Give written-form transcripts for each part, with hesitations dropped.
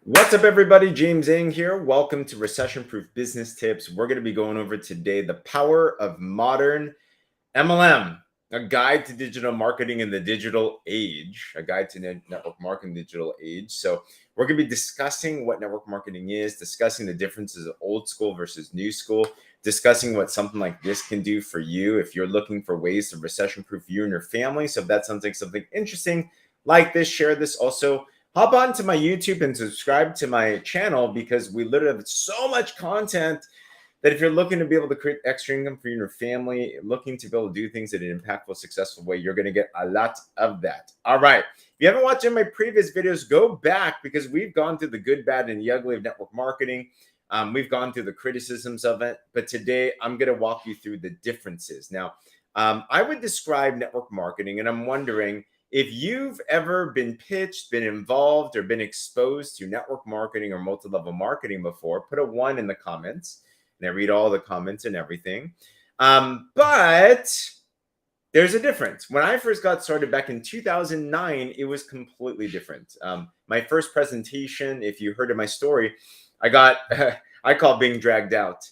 What's up, everybody? James Ng here. Welcome to Recession Proof Business Tips. We're going to be going over today the power of modern MLM, a guide to digital marketing in the digital age, a guide to network marketing digital age. So we're going to be discussing what network marketing is, discussing the differences of old school versus new school, discussing what something like this can do for you if you're looking for ways to recession proof you and your family. So if that sounds like something interesting, like this, share this. Also, hop on to my YouTube and subscribe to my channel because we literally have so much content that if you're looking to be able to create extra income for you and your family, looking to be able to do things in an impactful, successful way, you're going to get a lot of that. All right. If you haven't watched any of my previous videos, go back because we've gone through the good, bad, and the ugly of network marketing. We've gone through the criticisms of it, but today I'm going to walk you through the differences. Now, I would describe network marketing, and I'm wondering if you've ever been pitched, been involved, or been exposed to network marketing or multi-level marketing before, put a 1 in the comments. And I read all the comments and everything. But there's a difference. When I first got started back in 2009, it was completely different. My first presentation, if you heard of my story, I got, I call being dragged out.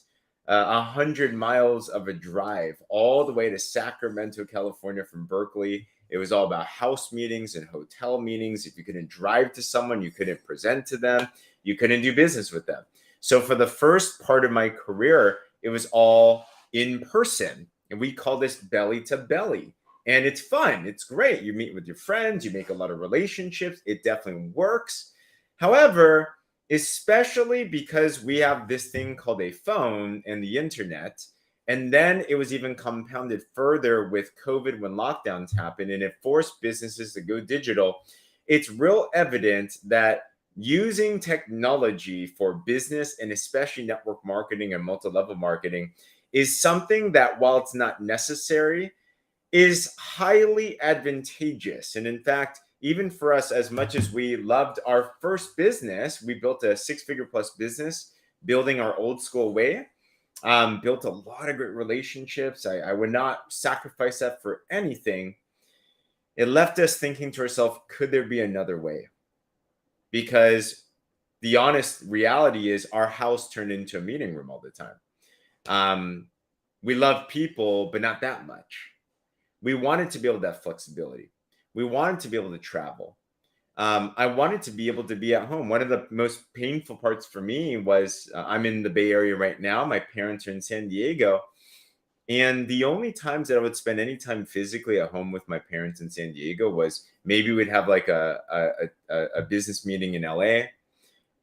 100 miles of a drive all the way to Sacramento, California from Berkeley. It was all about house meetings and hotel meetings. If you couldn't drive to someone, you couldn't present to them, you couldn't do business with them. So for the first part of my career, it was all in person. And we call this belly to belly. And it's fun. It's great. You meet with your friends, you make a lot of relationships. It definitely works. However, especially because we have this thing called a phone and the internet. And then it was even compounded further with COVID when lockdowns happened and it forced businesses to go digital. It's real evident that using technology for business and especially network marketing and multi-level marketing is something that, while it's not necessary, is highly advantageous. And in fact, even for us, as much as we loved our first business, we built a 6-figure plus business building our old school way, built a lot of great relationships. I would not sacrifice that for anything. It left us thinking to ourselves, could there be another way? Because the honest reality is our house turned into a meeting room all the time. We love people, but not that much. We wanted to be able to have flexibility. We wanted to be able to travel. I wanted to be able to be at home. One of the most painful parts for me was I'm in the Bay Area right now. My parents are in San Diego. And the only times that I would spend any time physically at home with my parents in San Diego was maybe we'd have like a business meeting in LA.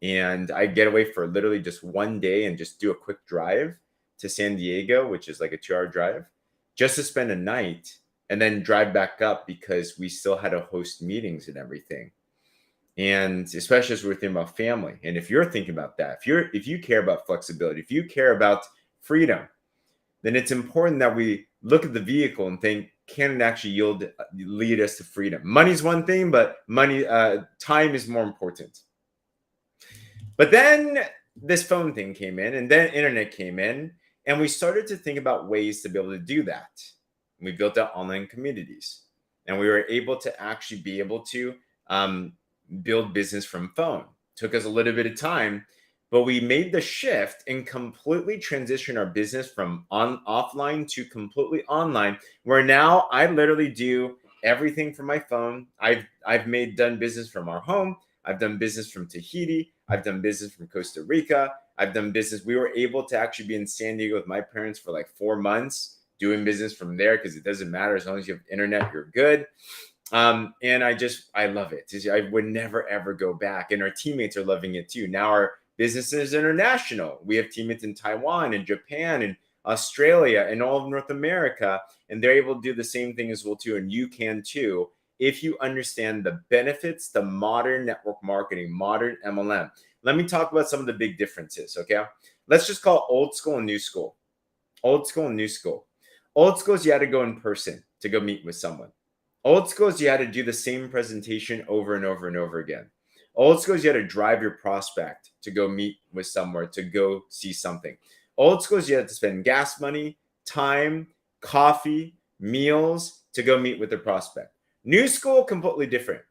And I'd get away for literally just one day and just do a quick drive to San Diego, which is like a 2-hour drive, just to spend a night and then drive back up because we still had to host meetings and everything. And especially as we're thinking about family. And if you're thinking about that, if you care about flexibility, if you care about freedom, then it's important that we look at the vehicle and think, can it actually lead us to freedom? Money's one thing, but time is more important. But then this phone thing came in, and then internet came in, and we started to think about ways to be able to do that. We built out online communities, and we were able to actually be able to build business from phone. Took us a little bit of time, but we made the shift and completely transitioned our business from offline to completely online, where now I literally do everything from my phone. I've done business from our home. I've done business from Tahiti. I've done business from Costa Rica. I've done business. We were able to actually be in San Diego with my parents for like 4 months doing business from there because it doesn't matter. As long as you have internet, you're good. And I love it. I would never, ever go back. And our teammates are loving it too. Now our business is international. We have teammates in Taiwan and Japan and Australia and all of North America. And they're able to do the same thing as well too. And you can too, if you understand the benefits, the modern network marketing, modern MLM. Let me talk about some of the big differences, okay? Let's just call old school and new school. Old school and new school. Old school is you had to go in person to go meet with someone. Old school is you had to do the same presentation over and over and over again. Old school is you had to drive your prospect to go meet with somewhere, to go see something. Old school is you had to spend gas money, time, coffee, meals to go meet with the prospect. New school, completely different.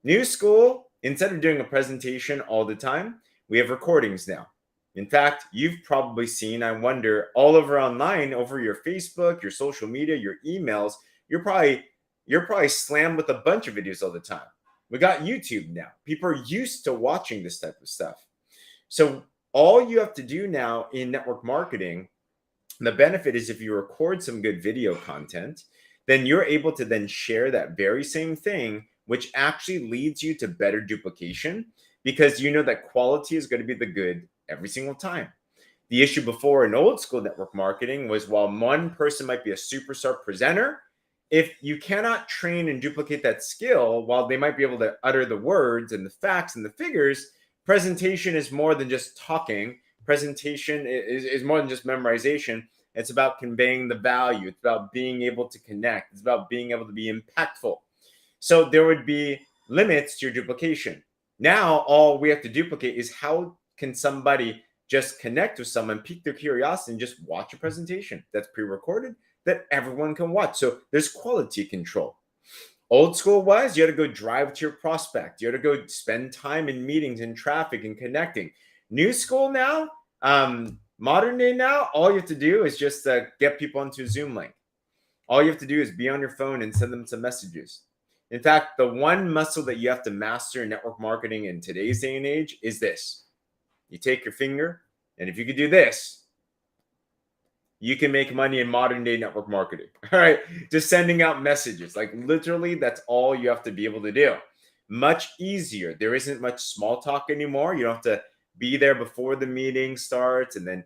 New school Instead of doing a presentation all the time, we have recordings now. In fact, you've probably seen, I wonder, all over online, over your Facebook, your social media, your emails, you're probably slammed with a bunch of videos all the time. We got YouTube now. People are used to watching this type of stuff. So all you have to do now in network marketing, the benefit is if you record some good video content, then you're able to then share that very same thing, which actually leads you to better duplication because you know that quality is going to be the good every single time. The issue before in old school network marketing was while one person might be a superstar presenter, if you cannot train and duplicate that skill, while they might be able to utter the words and the facts and the figures, presentation is more than just talking. Presentation is more than just memorization. It's about conveying the value. It's about being able to connect. It's about being able to be impactful. So there would be limits to your duplication. Now, all we have to duplicate is how can somebody just connect with someone, pique their curiosity, and just watch a presentation that's pre-recorded that everyone can watch. So there's quality control. Old school was you had to go drive to your prospect. You had to go spend time in meetings and traffic and connecting. New school now, modern day now, all you have to do is just get people onto a Zoom link. All you have to do is be on your phone and send them some messages. In fact, the one muscle that you have to master in network marketing in today's day and age is this. You take your finger, and if you could do this, you can make money in modern day network marketing. All right. Just sending out messages. Like literally, that's all you have to be able to do. Much easier. There isn't much small talk anymore. You don't have to be there before the meeting starts and then,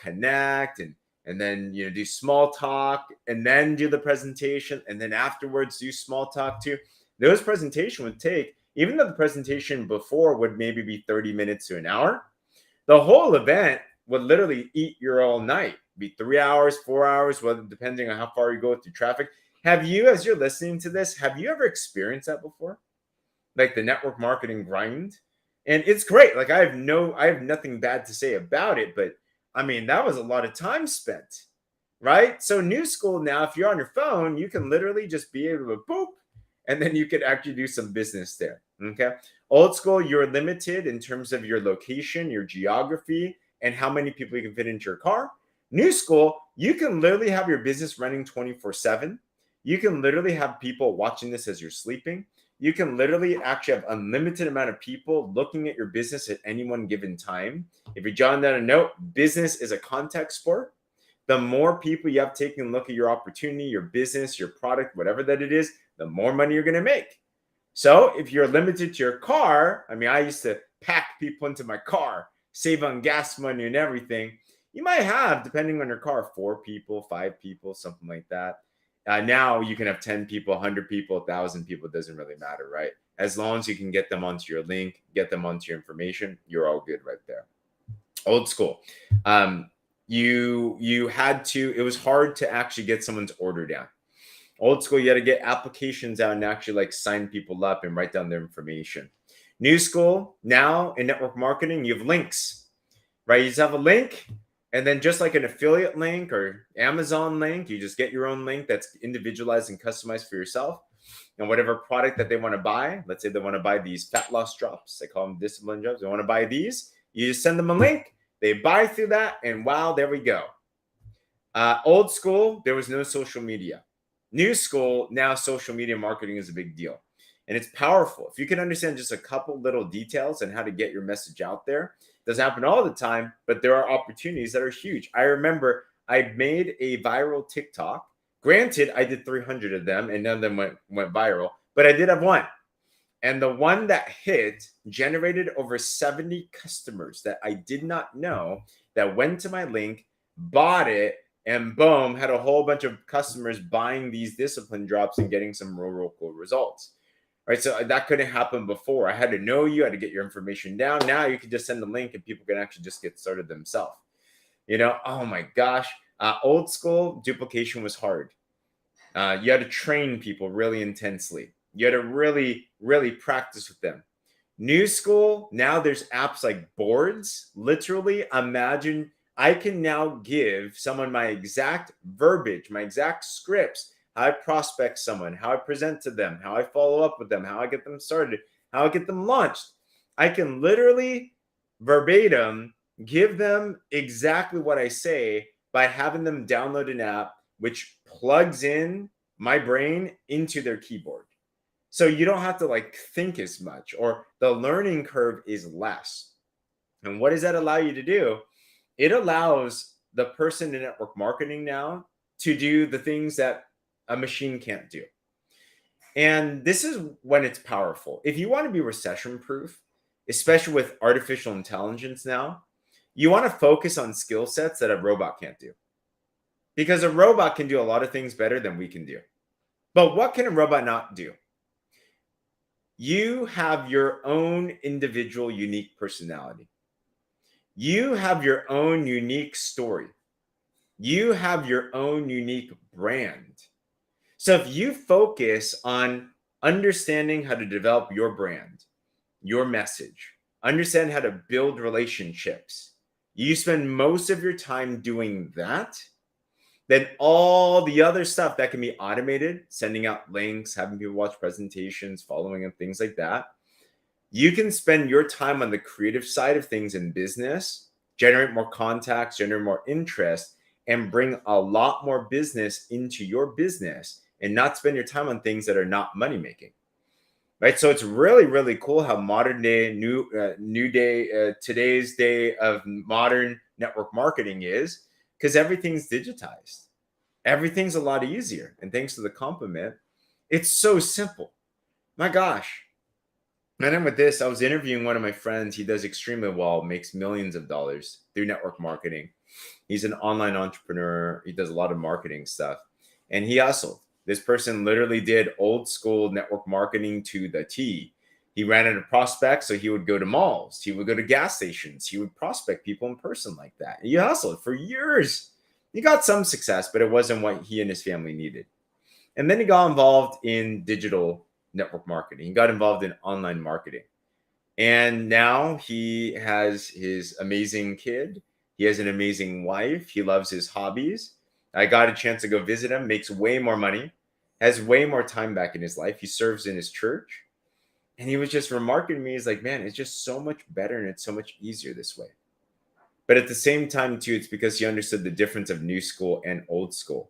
connect and then, do small talk and then do the presentation. And then afterwards do small talk too. Those presentation would take, even though the presentation before would maybe be 30 minutes to an hour, the whole event would literally eat your all night. Be 3 hours, 4 hours, whether depending on how far you go through traffic. Have you, as you're listening to this, have you ever experienced that before? Like the network marketing grind? And it's great. Like I have nothing bad to say about it, but I mean, that was a lot of time spent, right? So new school now, if you're on your phone, you can literally just be able to boop, and then you could actually do some business there. Okay. Old school, you're limited in terms of your location, your geography, and how many people you can fit into your car. New school, you can literally have your business running 24/7. You can literally have people watching this as you're sleeping. You can literally actually have unlimited amount of people looking at your business at any one given time. If you're jotting down a note, business is a contact sport. The more people you have taking a look at your opportunity, your business, your product, whatever that it is, the more money you're going to make. So if you're limited to your car, I mean, I used to pack people into my car, save on gas money and everything. You might have, depending on your car, 4 people, 5 people, something like that. Now you can have 10 people, 100 people, 1,000 people. It doesn't really matter, right? As long as you can get them onto your link, get them onto your information, you're all good right there. Old school. You had to, it was hard to actually get someone's order down. Old school, you had to get applications out and actually like sign people up and write down their information. New school, now in network marketing, you have links, right? You just have a link. And then just like an affiliate link or Amazon link, you just get your own link that's individualized and customized for yourself. And whatever product that they want to buy, let's say they want to buy these fat loss drops, they call them discipline drops. They want to buy these, you just send them a link, they buy through that, and wow, there we go. Old school, there was no social media. New school, now social media marketing is a big deal. And it's powerful. If you can understand just a couple little details and how to get your message out there, it doesn't happen all the time, but there are opportunities that are huge. I remember I made a viral TikTok. Granted, I did 300 of them and none of them went viral, but I did have one. And the one that hit generated over 70 customers that I did not know that went to my link, bought it, and boom, had a whole bunch of customers buying these discipline drops and getting some real cool results. Right, so that couldn't happen before. I had to know you, I had to get your information down. Now you can just send the link and people can actually just get started themselves. Oh my gosh. Old school duplication was hard. You had to train people really intensely. You had to really, really practice with them. New school, now there's apps like boards. Literally, imagine I can now give someone my exact verbiage, my exact scripts, how I prospect someone, how I present to them, how I follow up with them, how I get them started, how I get them launched. I can literally verbatim give them exactly what I say by having them download an app which plugs in my brain into their keyboard. So you don't have to like think as much, or the learning curve is less. And what does that allow you to do? It allows the person in network marketing now to do the things that a machine can't do. And this is when it's powerful. If you want to be recession proof, especially with artificial intelligence now, you want to focus on skill sets that a robot can't do. Because a robot can do a lot of things better than we can do. But what can a robot not do? You have your own individual, unique personality. You have your own unique story. You have your own unique brand. So if you focus on understanding how to develop your brand, your message, understand how to build relationships, you spend most of your time doing that, then all the other stuff that can be automated, sending out links, having people watch presentations, following up, things like that, you can spend your time on the creative side of things in business, generate more contacts, generate more interest, and bring a lot more business into your business and not spend your time on things that are not money making. Right. So it's really, really cool how modern day, today's day of modern network marketing is, because everything's digitized. Everything's a lot easier. And thanks to the compliment, it's so simple. My gosh. And then with this, I was interviewing one of my friends. He does extremely well, makes millions of dollars through network marketing. He's an online entrepreneur. He does a lot of marketing stuff. And he hustled. This person literally did old school network marketing to the T. He ran into prospects, so he would go to malls. He would go to gas stations. He would prospect people in person like that. And he hustled for years. He got some success, but it wasn't what he and his family needed. And then he got involved in digital network marketing. He got involved in online marketing. And now he has his amazing kid. He has an amazing wife. He loves his hobbies. I got a chance to go visit him, makes way more money, has way more time back in his life. He serves in his church. And he was just remarking to me, he's like, man, it's just so much better and it's so much easier this way. But at the same time, too, it's because he understood the difference of new school and old school.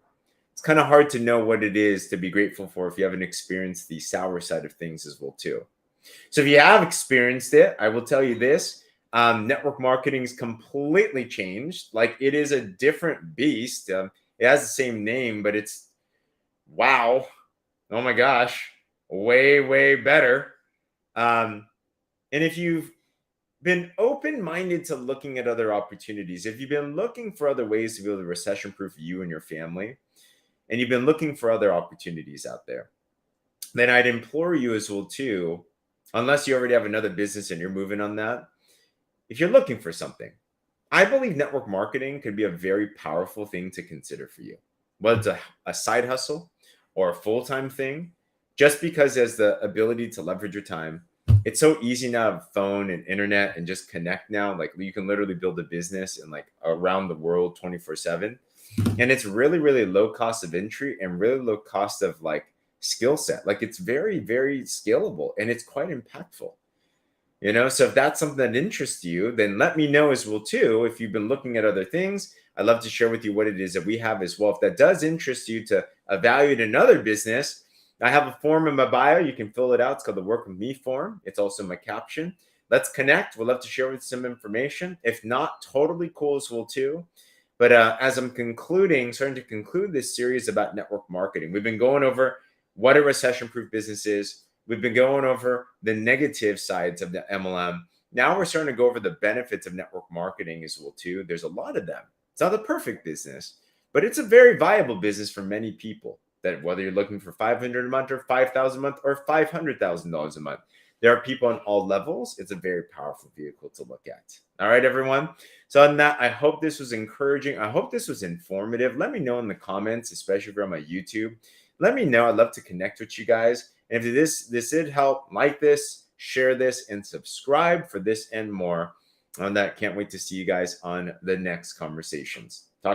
It's kind of hard to know what it is to be grateful for if you haven't experienced the sour side of things as well, too. So if you have experienced it, I will tell you this. Network marketing is completely changed. Like, it is a different beast. It has the same name, but it's, wow. Oh my gosh. Way, way better. And if you've been open-minded to looking at other opportunities, if you've been looking for other ways to be able to recession-proof you and your family, and you've been looking for other opportunities out there, then I'd implore you as well too, unless you already have another business and you're moving on that, if you're looking for something, I believe network marketing could be a very powerful thing to consider for you. Whether it's a side hustle or a full-time thing, just because it has the ability to leverage your time. It's so easy now to have phone and internet and just connect now. Like, you can literally build a business in like around the world 24/7. And it's really, really low cost of entry and really low cost of like skill set. Like, it's very, very scalable and it's quite impactful. So if that's something that interests you, then let me know as well too. If you've been looking at other things, I'd love to share with you what it is that we have as well. If that does interest you to evaluate another business, I have a form in my bio. You can fill it out. It's called the Work With Me form. It's also my caption. Let's connect. We'd love to share with some information. If not, totally cool as well too. But as I'm starting to conclude this series about network marketing, we've been going over what a recession-proof business is. We've been going over the negative sides of the MLM. Now we're starting to go over the benefits of network marketing as well too. There's a lot of them. It's not the perfect business, but it's a very viable business for many people. That whether you're looking for $500 a month or $5,000 a month or $500,000 a month, there are people on all levels. It's a very powerful vehicle to look at. All right, everyone. So on that, I hope this was encouraging. I hope this was informative. Let me know in the comments, especially if you're on my YouTube. Let me know. I'd love to connect with you guys. And if this did help, like this, share this, and subscribe for this and more. On that, can't wait to see you guys on the next conversations.